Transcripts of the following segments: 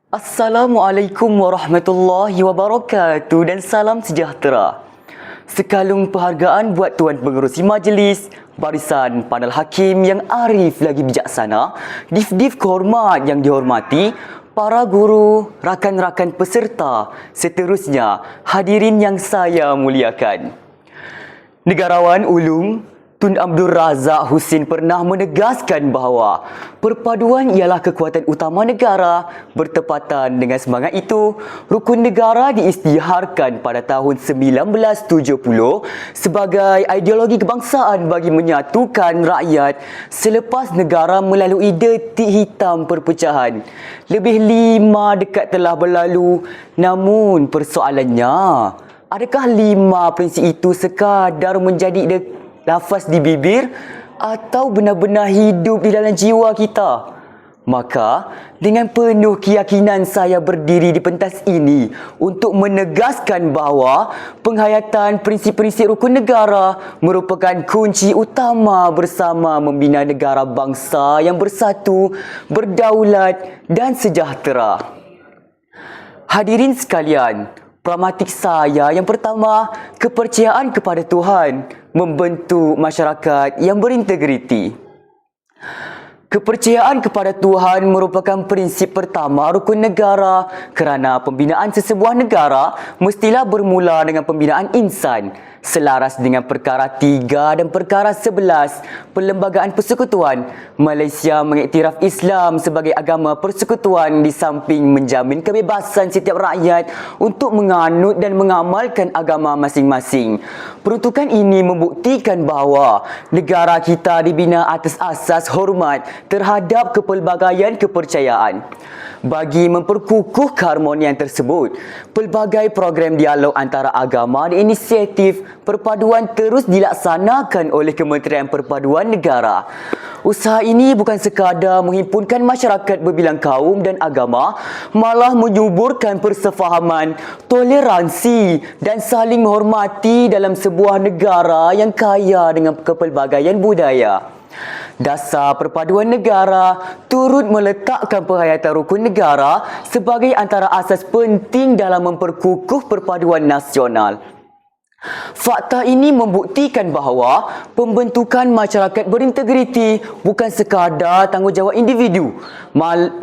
Assalamualaikum warahmatullahi wabarakatuh dan salam sejahtera. Sekalung penghargaan buat Tuan Pengerusi Majlis, barisan panel hakim yang arif lagi bijaksana, dif-dif kehormat yang dihormati, para guru, rakan-rakan peserta, seterusnya hadirin yang saya muliakan. Negarawan Ulum Tun Abdul Razak Husin pernah menegaskan bahawa perpaduan ialah kekuatan utama negara. Bertepatan dengan semangat itu, rukun negara diisytiharkan pada tahun 1970 sebagai ideologi kebangsaan bagi menyatukan rakyat selepas negara melalui detik hitam perpecahan. Lebih 5 dekad telah berlalu, namun persoalannya, adakah 5 prinsip itu sekadar menjadi lafaz di bibir atau benar-benar hidup di dalam jiwa kita? Maka, dengan penuh keyakinan saya berdiri di pentas ini untuk menegaskan bahawa penghayatan prinsip-prinsip rukun negara merupakan kunci utama bersama membina negara bangsa yang bersatu, berdaulat dan sejahtera. Hadirin sekalian, pragmatik saya yang pertama, kepercayaan kepada Tuhan membentuk masyarakat yang berintegriti. Kepercayaan kepada Tuhan merupakan prinsip pertama rukun negara kerana pembinaan sesebuah negara mestilah bermula dengan pembinaan insan. Selaras dengan perkara 3 dan perkara 11 Perlembagaan Persekutuan, Malaysia mengiktiraf Islam sebagai agama persekutuan di samping menjamin kebebasan setiap rakyat untuk menganut dan mengamalkan agama masing-masing. Peruntukan ini membuktikan bahawa negara kita dibina atas asas hormat terhadap kepelbagaian kepercayaan. Bagi memperkukuh keharmonian tersebut, pelbagai program dialog antara agama dan inisiatif perpaduan terus dilaksanakan oleh Kementerian Perpaduan Negara. Usaha ini bukan sekadar menghimpunkan masyarakat berbilang kaum dan agama, malah menyuburkan persefahaman, toleransi dan saling menghormati dalam sebuah negara yang kaya dengan kepelbagaian budaya. Dasar perpaduan negara turut meletakkan penghayatan rukun negara sebagai antara asas penting dalam memperkukuh perpaduan nasional. Fakta ini membuktikan bahawa pembentukan masyarakat berintegriti bukan sekadar tanggungjawab individu,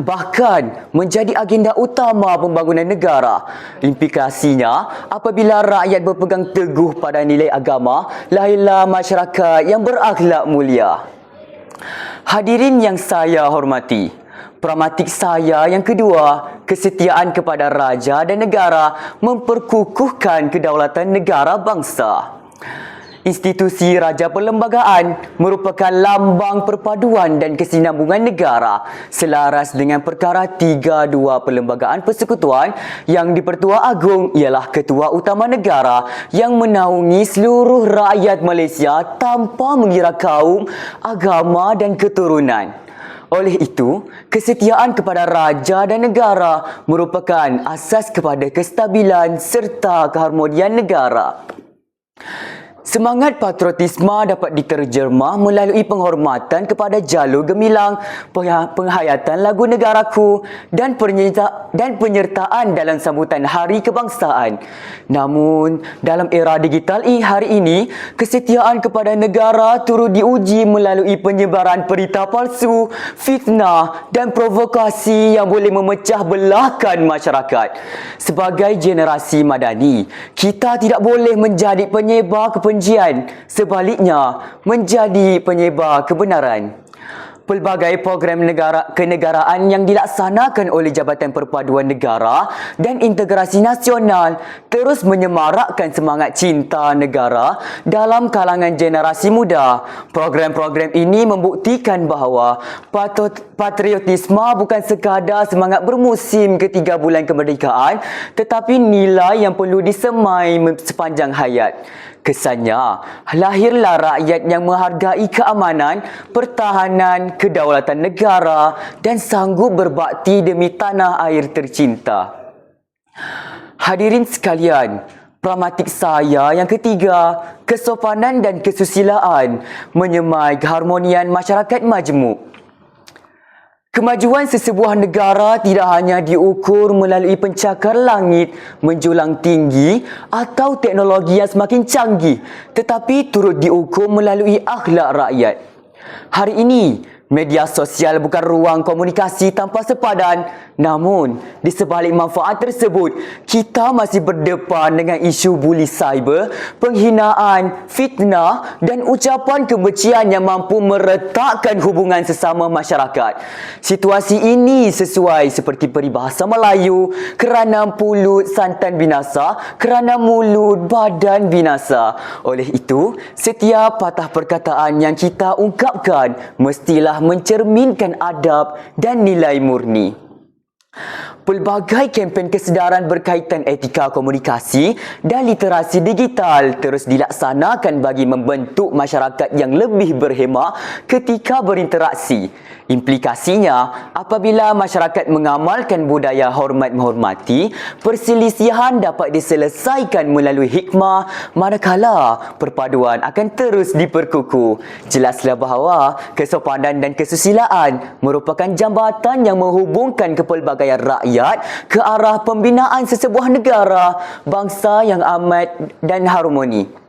bahkan menjadi agenda utama pembangunan negara. Implikasinya, apabila rakyat berpegang teguh pada nilai agama, lahirlah masyarakat yang berakhlak mulia. Hadirin yang saya hormati, pragmatik saya yang kedua, kesetiaan kepada raja dan negara memperkukuhkan kedaulatan negara bangsa. Institusi Raja Perlembagaan merupakan lambang perpaduan dan kesinambungan negara selaras dengan perkara 3.2 Perlembagaan Persekutuan yang di-Pertua Agong ialah Ketua Utama Negara yang menaungi seluruh rakyat Malaysia tanpa mengira kaum, agama dan keturunan. Oleh itu, kesetiaan kepada raja dan negara merupakan asas kepada kestabilan serta keharmonian negara. Semangat patriotisme dapat diterjemah melalui penghormatan kepada jalur gemilang, penghayatan lagu negaraku dan penyertaan dalam sambutan Hari Kebangsaan. Namun, dalam era digital hari ini, kesetiaan kepada negara turut diuji melalui penyebaran berita palsu, fitnah dan provokasi yang boleh memecah belahkan masyarakat. Sebagai generasi madani, kita tidak boleh menjadi penyebar kebencian, sebaliknya menjadi penyebar kebenaran. Pelbagai program kenegaraan yang dilaksanakan oleh Jabatan Perpaduan Negara dan Integrasi Nasional terus menyemarakkan semangat cinta negara dalam kalangan generasi muda. Program-program ini membuktikan bahawa patriotisme bukan sekadar semangat bermusim ketiga bulan kemerdekaan, tetapi nilai yang perlu disemai sepanjang hayat. Kesannya, lahirlah rakyat yang menghargai keamanan, pertahanan, kedaulatan negara dan sanggup berbakti demi tanah air tercinta. Hadirin sekalian, pragmatik saya yang ketiga, kesopanan dan kesusilaan menyemai keharmonian masyarakat majmuk. Kemajuan sesebuah negara tidak hanya diukur melalui pencakar langit menjulang tinggi atau teknologi yang semakin canggih, tetapi turut diukur melalui akhlak rakyat. Hari ini, media sosial bukan ruang komunikasi tanpa sepadan, namun di sebalik manfaat tersebut, kita masih berdepan dengan isu buli cyber, penghinaan, fitnah dan ucapan kebencian yang mampu meretakkan hubungan sesama masyarakat. Situasi ini sesuai seperti peribahasa Melayu, kerana pulut santan binasa, kerana mulut badan binasa. Oleh itu, setiap patah perkataan yang kita ungkapkan mestilah mencerminkan adab dan nilai murni. Pelbagai kempen kesedaran berkaitan etika komunikasi dan literasi digital terus dilaksanakan bagi membentuk masyarakat yang lebih berhemah ketika berinteraksi. Implikasinya, apabila masyarakat mengamalkan budaya hormat menghormati, perselisihan dapat diselesaikan melalui hikmah, manakala perpaduan akan terus diperkukuh. Jelaslah bahawa kesopanan dan kesusilaan merupakan jambatan yang menghubungkan kepelbagaian rakyat ke arah pembinaan sesebuah negara, bangsa yang amat dan harmoni.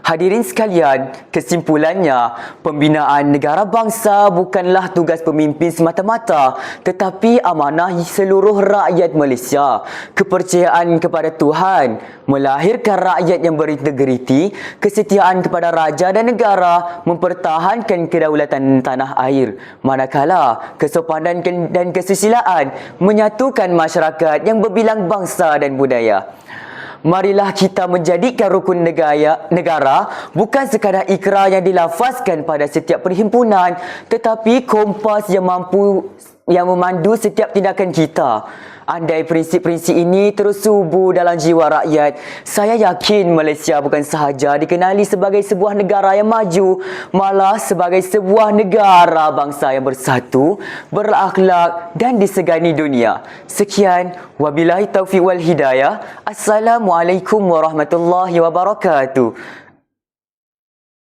Hadirin sekalian, kesimpulannya, pembinaan negara bangsa bukanlah tugas pemimpin semata-mata, tetapi amanah seluruh rakyat Malaysia. Kepercayaan kepada Tuhan melahirkan rakyat yang berintegriti, kesetiaan kepada raja dan negara mempertahankan kedaulatan tanah air. Manakala kesopanan dan kesusilaan menyatukan masyarakat yang berbilang bangsa dan budaya. Marilah kita menjadikan rukun negara bukan sekadar ikrar yang dilafazkan pada setiap perhimpunan, tetapi kompas yang memandu setiap tindakan kita. Andai prinsip-prinsip ini terus subuh dalam jiwa rakyat, saya yakin Malaysia bukan sahaja dikenali sebagai sebuah negara yang maju, malah sebagai sebuah negara bangsa yang bersatu, berakhlak dan disegani dunia. Sekian, wabillahi taufiq wal hidayah. Assalamualaikum warahmatullahi wabarakatuh.